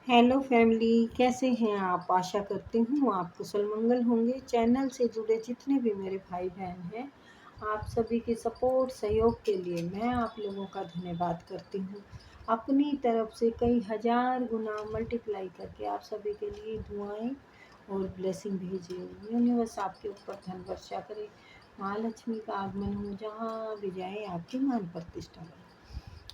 Hello family, कैसे हैं आप। आशा करती हूँ आप कुशल मंगल होंगे। चैनल से जुड़े जितने भी मेरे भाई बहन हैं, आप सभी के सपोर्ट सहयोग के लिए मैं आप लोगों का धन्यवाद करती हूँ। अपनी तरफ से कई हजार गुना मल्टीप्लाई करके आप सभी के लिए दुआएं और ब्लेसिंग भेजिए। यूनिवर्स आपके ऊपर धन वर्षा करे, महालक्ष्मी का आगमन हो, जहाँ भी जाए आपकी मान प्रतिष्ठा हो।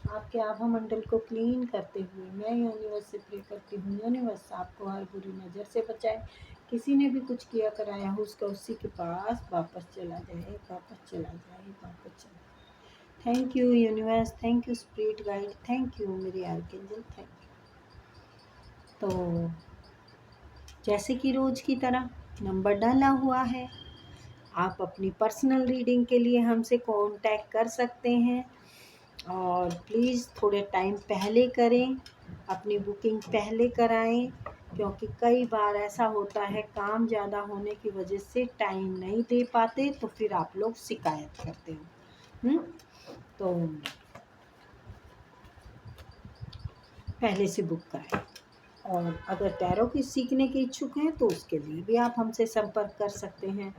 आपके आभा मंडल को क्लीन करते हुए मैं यूनिवर्स से प्रे करती हूँ, यूनिवर्स आपको हर बुरी नज़र से बचाए। किसी ने भी कुछ किया कराया हो उसका उसी के पास वापस चला जाए, वापस चला जाए, वापस चला जाए। Thank you universe, thank you spirit guide, thank you मेरे आर्कएंजल, थैंक यू। तो जैसे कि रोज की तरह नंबर डाला हुआ है, आप अपनी पर्सनल रीडिंग के लिए हमसे कांटेक्ट कर सकते हैं। और प्लीज़ थोड़े टाइम पहले करें, अपनी बुकिंग पहले कराएं, क्योंकि कई बार ऐसा होता है काम ज़्यादा होने की वजह से टाइम नहीं दे पाते, तो फिर आप लोग शिकायत करते हो। तो पहले से बुक कराएं। और अगर टैरो की सीखने के इच्छुक हैं तो उसके लिए भी आप हमसे संपर्क कर सकते हैं।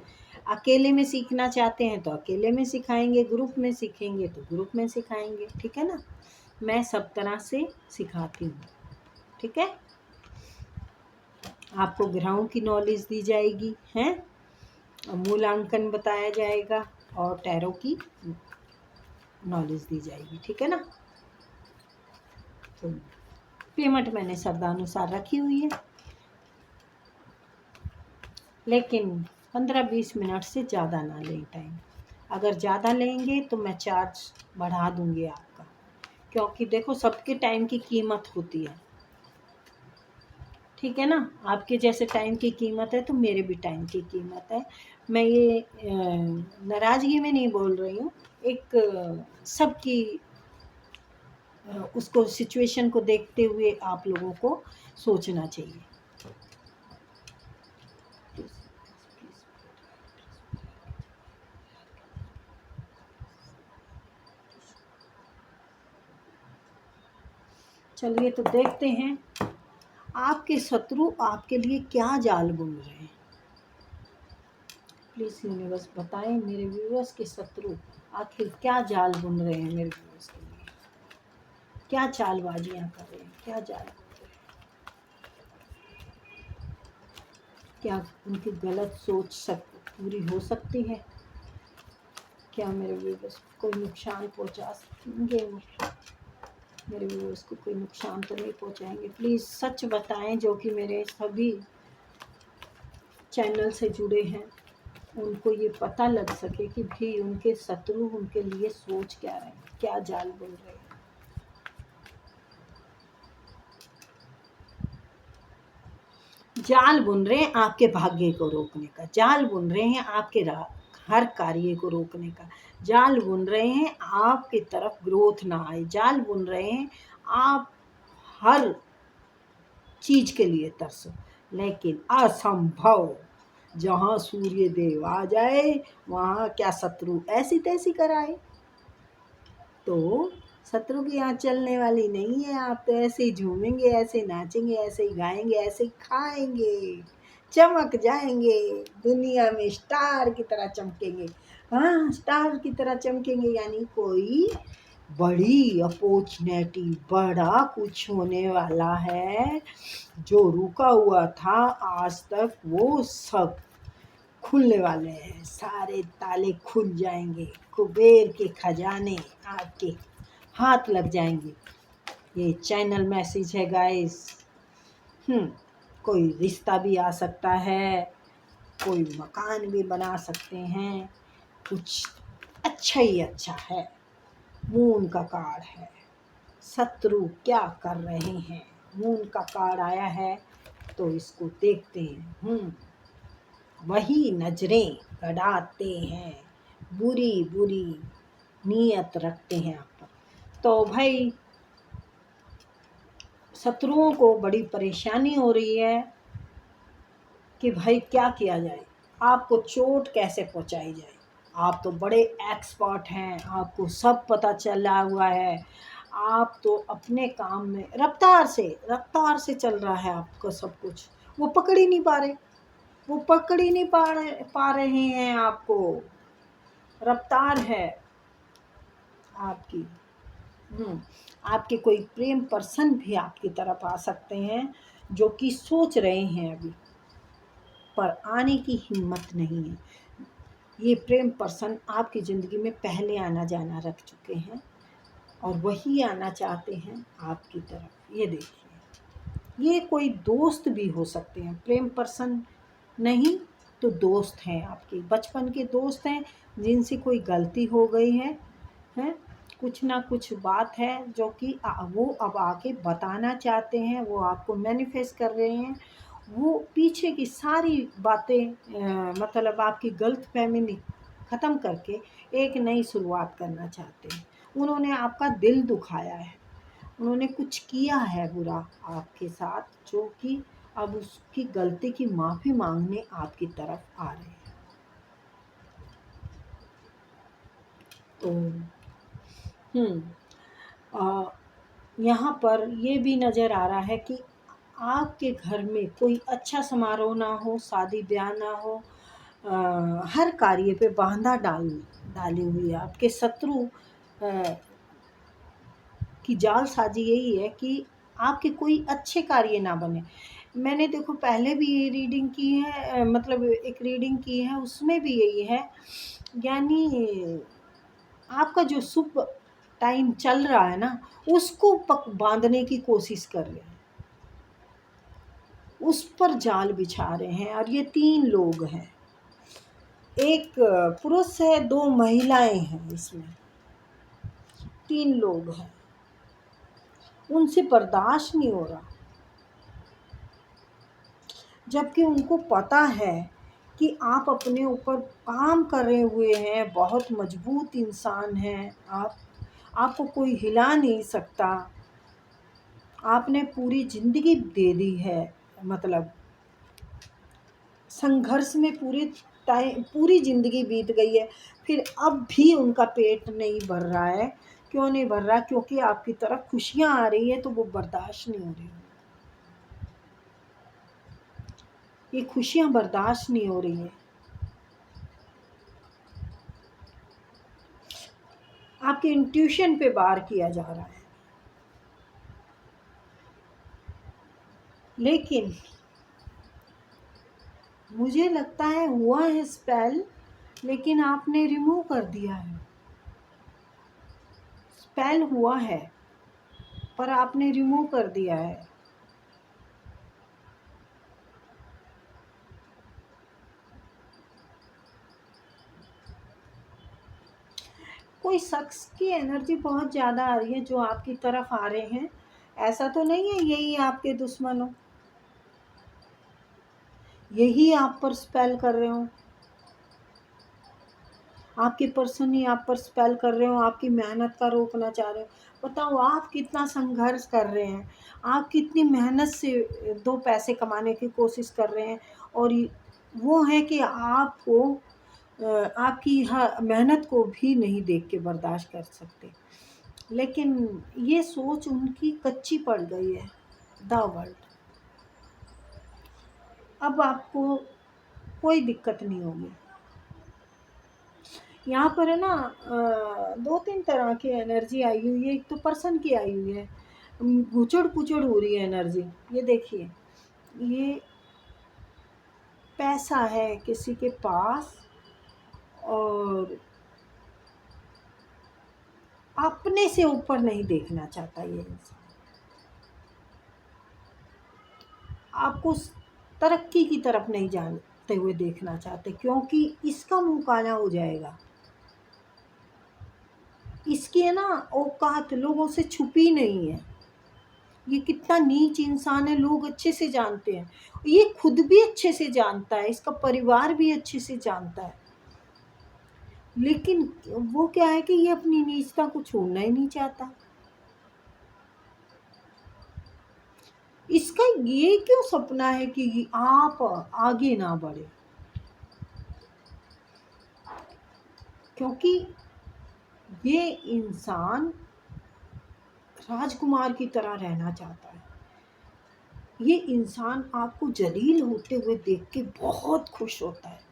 अकेले में सीखना चाहते हैं तो अकेले में सिखाएंगे, ग्रुप में सीखेंगे तो ग्रुप में सिखाएंगे, ठीक है ना। मैं सब तरह से सिखाती हूँ, ठीक है। आपको ग्रहों की नॉलेज दी जाएगी, हैं, मूलांकन बताया जाएगा और टैरो की नॉलेज दी जाएगी, ठीक है ना। तो पेमेंट मैंने शब्दानुसार रखी हुई है, लेकिन 15-20 मिनट से ज़्यादा ना लें टाइम। अगर ज़्यादा लेंगे तो मैं चार्ज बढ़ा दूँगी आपका, क्योंकि देखो सबके टाइम की कीमत होती है, ठीक है ना। आपके जैसे टाइम की कीमत है तो मेरे भी टाइम की कीमत है। मैं ये नाराज़गी में नहीं बोल रही हूँ, एक सबकी उसको सिचुएशन को देखते हुए आप लोगों को सोचना चाहिए। चलिए तो देखते हैं आपके शत्रु आपके लिए क्या जाल बुन रहे हैं। प्लीज़ यूनिवर्स बताएं मेरे व्यूअर्स के शत्रु आखिर क्या जाल बुन रहे हैं मेरे व्यूअर्स के लिए, क्या चालबाजियां कर रहे हैं, क्या जाल बुन रहे हैं। क्या उनकी गलत सोच पूरी हो सकती है? क्या मेरे व्यूअर्स को कोई नुकसान पहुंचा सकेंगे? मेरे व्यूअर्स को कोई नुकसान तो नहीं पहुंचाएंगे? प्लीज़ सच बताएं, जो कि मेरे सभी चैनल से जुड़े हैं उनको ये पता लग सके कि भी उनके शत्रु उनके लिए सोच क्या रहे हैं, क्या जाल बुन रहे हैं। जाल बुन रहे हैं आपके भाग्य को रोकने का, जाल बुन रहे हैं आपके हर कार्य को रोकने का, जाल बुन रहे हैं आपकी तरफ ग्रोथ ना आए, जाल बुन रहे हैं आप हर चीज के लिए तरसो, लेकिन असंभव। जहाँ सूर्य देव आ जाए वहाँ क्या शत्रु ऐसी तैसी कराए। तो शत्रु की यहाँ चलने वाली नहीं है। आप तो ऐसे ही झूमेंगे, ऐसे नाचेंगे, ऐसे ही गाएंगे, ऐसे ही खाएंगे, चमक जाएंगे, दुनिया में स्टार की तरह चमकेंगे। हाँ, स्टार की तरह चमकेंगे, यानी कोई बड़ी अपॉर्चुनिटी, बड़ा कुछ होने वाला है। जो रुका हुआ था आज तक वो सब खुलने वाले हैं, सारे ताले खुल जाएंगे, कुबेर के खजाने आपके हाथ लग जाएंगे। ये चैनल मैसेज है गाइस। कोई रिश्ता भी आ सकता है, कोई मकान भी बना सकते हैं, कुछ अच्छा ही अच्छा है। मून का कार्ड है, शत्रु क्या कर रहे हैं, मून का कार्ड आया है तो इसको देखते हैं। वही नजरें गड़ाते हैं, बुरी बुरी नीयत रखते हैं आप पर। तो भाई शत्रुओं को बड़ी परेशानी हो रही है कि भाई क्या किया जाए, आपको चोट कैसे पहुंचाई जाए। आप तो बड़े एक्सपर्ट हैं, आपको सब पता चला हुआ है, आप तो अपने काम में रफ्तार से चल रहा है आपका सब कुछ। वो पकड़ ही नहीं पा रहे, वो पकड़ ही नहीं पा रहे हैं आपको। रफ्तार है आपकी। आपके कोई प्रेम पर्सन भी आपकी तरफ आ सकते हैं, जो कि सोच रहे हैं अभी, पर आने की हिम्मत नहीं है। ये प्रेम पर्सन आपकी ज़िंदगी में पहले आना जाना रख चुके हैं और वही आना चाहते हैं आपकी तरफ। ये देखिए, ये कोई दोस्त भी हो सकते हैं, प्रेम पर्सन नहीं तो दोस्त हैं, आपके बचपन के दोस्त हैं, जिनसे कोई गलती हो गई है, हैं? कुछ ना कुछ बात है जो कि वो अब आके बताना चाहते हैं, वो आपको मैनिफेस्ट कर रहे हैं। वो पीछे की सारी बातें मतलब आपकी गलतफहमी ख़त्म करके एक नई शुरुआत करना चाहते हैं। उन्होंने आपका दिल दुखाया है, उन्होंने कुछ किया है बुरा आपके साथ, जो कि अब उसकी गलती की माफ़ी मांगने आपकी तरफ आ रहे हैं। तो यहाँ पर ये भी नज़र आ रहा है कि आपके घर में कोई अच्छा समारोह ना हो, शादी ब्याह ना हो, हर कार्य पे बाधा डाली हुई है। आपके शत्रु की जालसाजी यही है कि आपके कोई अच्छे कार्य ना बने। मैंने देखो पहले भी ये रीडिंग की है, मतलब एक रीडिंग की है, उसमें भी यही है। यानी आपका जो शुभ टाइम चल रहा है ना, उसको बांधने की कोशिश कर रहे हैं, उस पर जाल बिछा रहे हैं। और ये 3 लोग हैं, एक पुरुष है, 2 महिलाएं हैं, इसमें 3 लोग हैं। उनसे बर्दाश्त नहीं हो रहा, जबकि उनको पता है कि आप अपने ऊपर काम करे हुए हैं, बहुत मजबूत इंसान हैं आप, आपको कोई हिला नहीं सकता। आपने पूरी ज़िंदगी दे दी है, मतलब संघर्ष में पूरी ज़िंदगी बीत गई है, फिर अब भी उनका पेट नहीं भर रहा है। क्यों नहीं भर रहा? क्योंकि आपकी तरफ खुशियाँ आ रही है तो वो बर्दाश्त नहीं हो रही। ये खुशियाँ बर्दाश्त नहीं हो रही हैं। आपके इंट्यूशन पे वार किया जा रहा है, लेकिन मुझे लगता है हुआ है स्पेल, लेकिन आपने रिमूव कर दिया है। स्पेल हुआ है पर आपने रिमूव कर दिया है। कोई शख्स की एनर्जी बहुत ज़्यादा आ रही है जो आपकी तरफ आ रहे हैं। ऐसा तो नहीं है यही आपके दुश्मन हो, यही आप पर स्पेल कर रहे हो, आपके पर्सन ही आप पर स्पेल कर रहे हो, आपकी मेहनत का रोकना चाह रहे हो। बताओ आप कितना संघर्ष कर रहे हैं, आप कितनी मेहनत से 2 पैसे कमाने की कोशिश कर रहे हैं, और वो है कि आपको आपकी मेहनत को भी नहीं देख के बर्दाश्त कर सकते। लेकिन ये सोच उनकी कच्ची पड़ गई है। द वर्ल्ड, अब आपको कोई दिक्कत नहीं होगी। यहाँ पर है ना 2-3 तरह की एनर्जी आई हुई है। एक तो पर्सन की आई हुई है, घुचड़ पुचड़ हो रही है एनर्जी। ये देखिए, ये पैसा है किसी के पास, और अपने से ऊपर नहीं देखना चाहता ये इंसान, आपको तरक्की की तरफ नहीं जाते हुए देखना चाहते, क्योंकि इसका मुंह काला हो जाएगा। इसकी है ना औकात लोगों से छुपी नहीं है। ये कितना नीच इंसान है लोग अच्छे से जानते हैं, ये खुद भी अच्छे से जानता है, इसका परिवार भी अच्छे से जानता है। लेकिन वो क्या है कि ये अपनी नीचता को छोड़ना ही नहीं चाहता। इसका ये क्यों सपना है कि आप आगे ना बढ़े, क्योंकि ये इंसान राजकुमार की तरह रहना चाहता है। ये इंसान आपको जलील होते हुए देख के बहुत खुश होता है।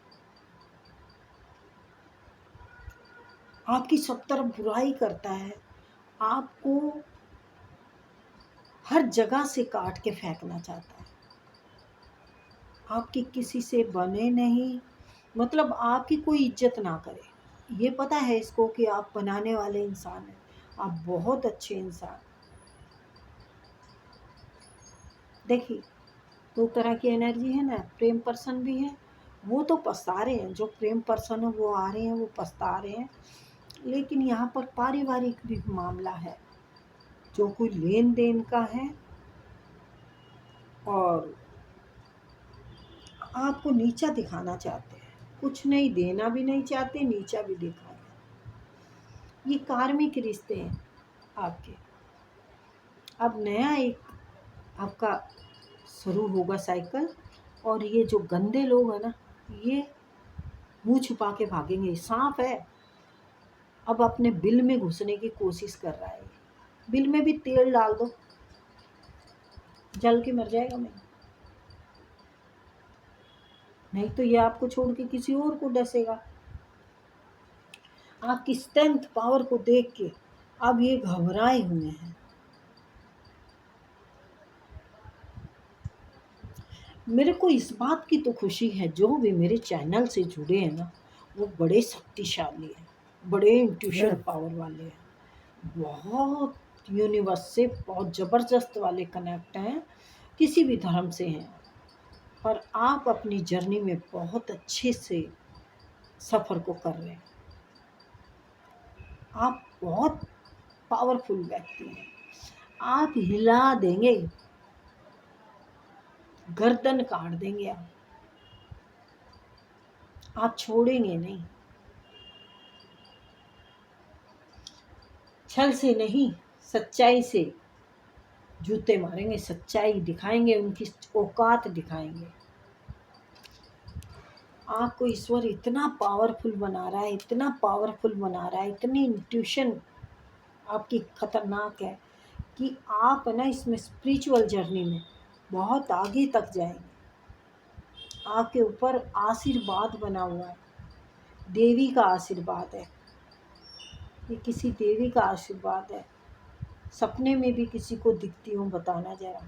आपकी सब तरफ बुराई करता है, आपको हर जगह से काट के फेंकना चाहता है। आपकी किसी से बने नहीं, मतलब आपकी कोई इज्जत ना करे। ये पता है इसको कि आप बनाने वाले इंसान हैं, आप बहुत अच्छे इंसान। देखिए, दो तरह की एनर्जी है ना, प्रेम पर्सन भी है, वो तो पछता रहे हैं। जो प्रेम पर्सन है वो आ रहे हैं, वो पछता रहे हैं। लेकिन यहाँ पर पारिवारिक भी मामला है, जो कोई लेन देन का है और आपको नीचा दिखाना चाहते हैं। कुछ नहीं, देना भी नहीं चाहते, नीचा भी दिखाना। ये कार्मिक रिश्ते हैं आपके। अब नया एक आपका शुरू होगा साइकिल। और ये जो गंदे लोग हैं ना, ये मुंह छुपा के भागेंगे। सांप है, अब अपने बिल में घुसने की कोशिश कर रहा है। बिल में भी तेल डाल दो, जल के मर जाएगा। नहीं तो ये आपको छोड़ के किसी और को डसेगा। आपकी स्ट्रेंथ पावर को देख के अब ये घबराए हुए हैं। मेरे को इस बात की तो खुशी है, जो भी मेरे चैनल से जुड़े हैं ना, वो बड़े शक्तिशाली हैं, बड़े इंट्यूशन पावर वाले हैं, बहुत यूनिवर्स से बहुत ज़बरदस्त वाले कनेक्ट हैं, किसी भी धर्म से हैं। और आप अपनी जर्नी में बहुत अच्छे से सफ़र को कर रहे हैं। आप बहुत पावरफुल व्यक्ति हैं। आप हिला देंगे, गर्दन काट देंगे। आप छोड़ेंगे नहीं। छल से नहीं, सच्चाई से जूते मारेंगे, सच्चाई दिखाएंगे, उनकी औकात दिखाएंगे। आपको ईश्वर इतना पावरफुल बना रहा है, इतना पावरफुल बना रहा है, इतनी इंट्यूशन आपकी खतरनाक है कि आप ना इसमें स्पिरिचुअल जर्नी में बहुत आगे तक जाएंगे। आपके ऊपर आशीर्वाद बना हुआ है, देवी का आशीर्वाद है। ये किसी देवी का आशीर्वाद है। सपने में भी किसी को दिखती हूँ, बताना जरा।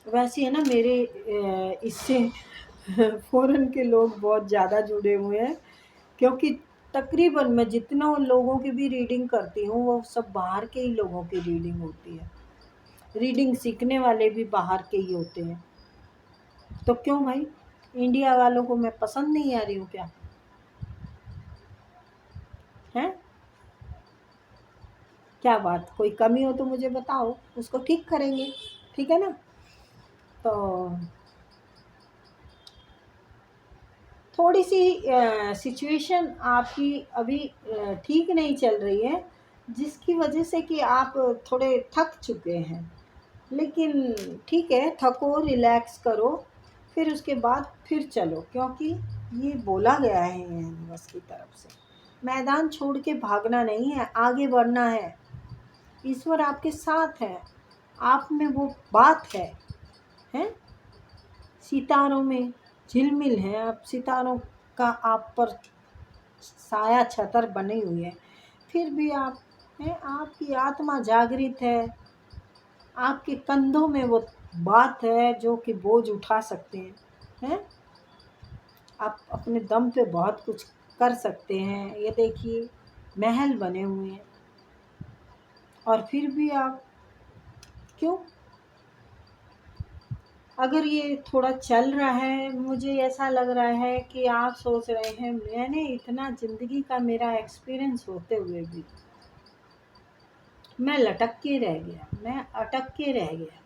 वैसे है ना, मेरे इससे फॉरेन के लोग बहुत ज़्यादा जुड़े हुए हैं, क्योंकि तकरीबन मैं जितना उन लोगों की भी रीडिंग करती हूँ, वो सब बाहर के ही लोगों की रीडिंग होती है। रीडिंग सीखने वाले भी बाहर के ही होते हैं। तो क्यों भाई, इंडिया वालों को मैं पसंद नहीं आ रही हूँ क्या? हैं? क्या बात, कोई कमी हो तो मुझे बताओ, उसको ठीक करेंगे, ठीक है ना? तो थोड़ी सी सिचुएशन आपकी अभी ठीक नहीं चल रही है, जिसकी वजह से कि आप थोड़े थक चुके हैं। लेकिन ठीक है, थको, रिलैक्स करो, फिर उसके बाद फिर चलो, क्योंकि ये बोला गया है यूनिवर्स की तरफ से, मैदान छोड़ के भागना नहीं है, आगे बढ़ना है। ईश्वर आपके साथ है, आप में वो बात है, हैं? सितारों में झिलमिल है, आप सितारों का आप पर साया छतर बनी हुई है, फिर भी आप हैं, आपकी आत्मा जागृत है। आपके कंधों में वो बात है जो कि बोझ उठा सकते हैं। आप अपने दम पे बहुत कुछ कर सकते हैं। ये देखिए, महल बने हुए हैं, और फिर भी आप क्यों? अगर ये थोड़ा चल रहा है, मुझे ऐसा लग रहा है कि आप सोच रहे हैं, मैंने इतना ज़िंदगी का मेरा एक्सपीरियंस होते हुए भी मैं लटक के रह गया, मैं अटक के रह गया।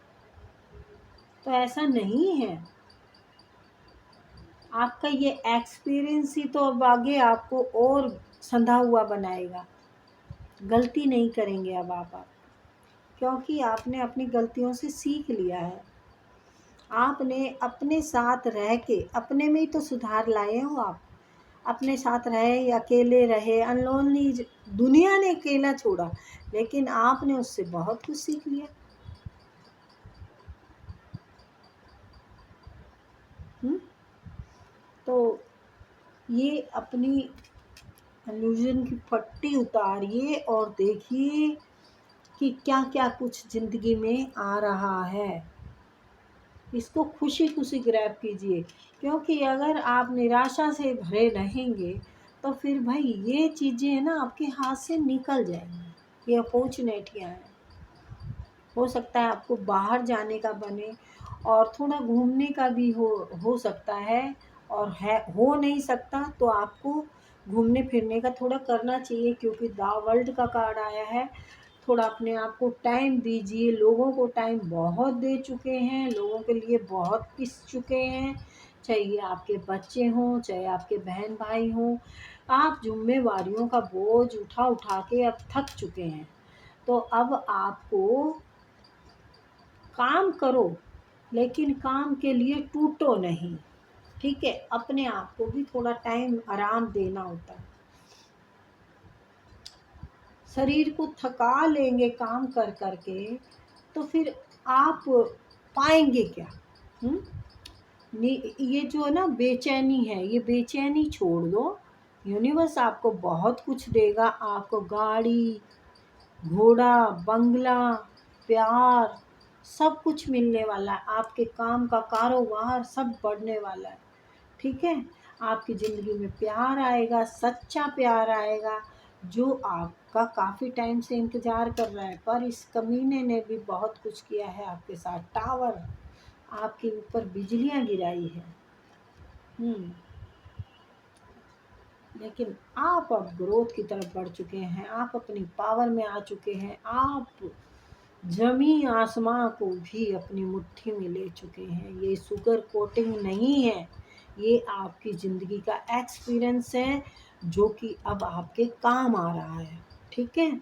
तो ऐसा नहीं है। आपका ये एक्सपीरियंस ही तो अब आगे आपको और संधा हुआ बनाएगा। गलती नहीं करेंगे अब आप, क्योंकि आपने अपनी गलतियों से सीख लिया है। आपने अपने साथ रह के अपने में ही तो सुधार लाए हो आप। अपने साथ रहे या अकेले रहे, अनलोनली, दुनिया ने अकेला छोड़ा, लेकिन आपने उससे बहुत कुछ सीख लिया। तो ये अपनी इल्यूजन की पट्टी उतारिए और देखिए कि क्या क्या कुछ ज़िंदगी में आ रहा है। इसको खुशी खुशी ग्रैब कीजिए, क्योंकि अगर आप निराशा से भरे रहेंगे तो फिर भाई ये चीज़ें ना आपके हाथ से निकल जाएंगी। ये अपॉर्चुनिटियाँ हैं। हो सकता है आपको बाहर जाने का बने और थोड़ा घूमने का भी हो सकता है, और है हो नहीं सकता तो आपको घूमने फिरने का थोड़ा करना चाहिए, क्योंकि द वर्ल्ड का कार्ड आया है। थोड़ा अपने आप को टाइम दीजिए। लोगों को टाइम बहुत दे चुके हैं, लोगों के लिए बहुत पिस चुके हैं, चाहे ये आपके बच्चे हों, चाहे आपके बहन भाई हों। आप जिम्मेवारियों का बोझ उठा उठा के अब थक चुके हैं। तो अब आपको काम करो, लेकिन काम के लिए टूटो नहीं। ठीक है, अपने आप को भी थोड़ा टाइम आराम देना होता है। शरीर को थका लेंगे काम कर कर के तो फिर आप पाएंगे क्या? हुँ? ये जो है ना बेचैनी है, ये बेचैनी छोड़ दो। यूनिवर्स आपको बहुत कुछ देगा। आपको गाड़ी, घोड़ा, बंगला, प्यार, सब कुछ मिलने वाला है। आपके काम का कारोबार सब बढ़ने वाला है। ठीक है, आपकी ज़िंदगी में प्यार आएगा, सच्चा प्यार आएगा, जो आपका काफ़ी टाइम से इंतज़ार कर रहा है। पर इस कमीने ने भी बहुत कुछ किया है आपके साथ। टावर, आपके ऊपर बिजलियां गिराई है। लेकिन आप अब ग्रोथ की तरफ बढ़ चुके हैं। आप अपनी पावर में आ चुके हैं। आप जमी आसमां को भी अपनी मुट्ठी में ले चुके हैं। ये शुगर कोटिंग नहीं है, ये आपकी ज़िंदगी का एक्सपीरियंस है, जो कि अब आपके काम आ रहा है। ठीक है,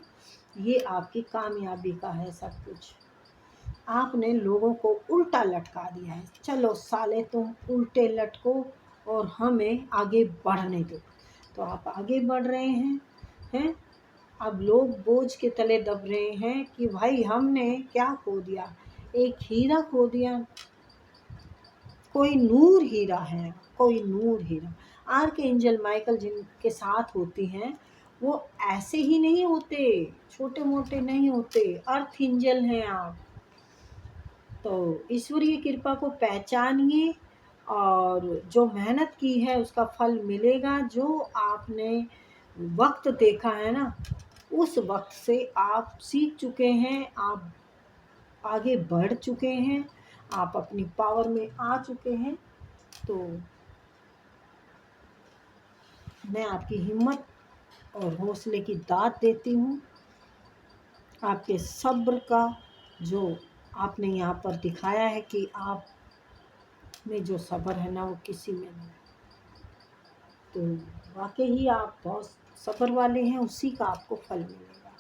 ये आपकी कामयाबी का है सब कुछ। आपने लोगों को उल्टा लटका दिया है। चलो साले तुम उल्टे लटको और हमें आगे बढ़ने दो। तो आप आगे बढ़ रहे हैं। अब लोग बोझ के तले दब रहे हैं कि भाई हमने क्या खो दिया, एक हीरा खो दिया। कोई नूर हीरा है, कोई नूर हीरा। आर्क एंजल माइकल जिनके साथ होती हैं, वो ऐसे ही नहीं होते, छोटे मोटे नहीं होते, अर्थ एंजल हैं आप। तो ईश्वरीय कृपा को पहचानिए, और जो मेहनत की है उसका फल मिलेगा। जो आपने वक्त देखा है ना, उस वक्त से आप सीख चुके हैं, आप आगे बढ़ चुके हैं, आप अपनी पावर में आ चुके हैं। तो मैं आपकी हिम्मत और हौसले की दाद देती हूँ। आपके सब्र का जो आपने यहाँ पर दिखाया है कि आप में जो सब्र है ना, वो किसी में नहीं। तो वाकई ही आप बहुत सब्र वाले हैं, उसी का आपको फल मिलेगा।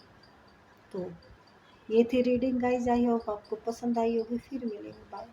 तो ये थी रीडिंग गाइज। आई होप आपको पसंद आई होगी। फिर मिलेंगे, बाय।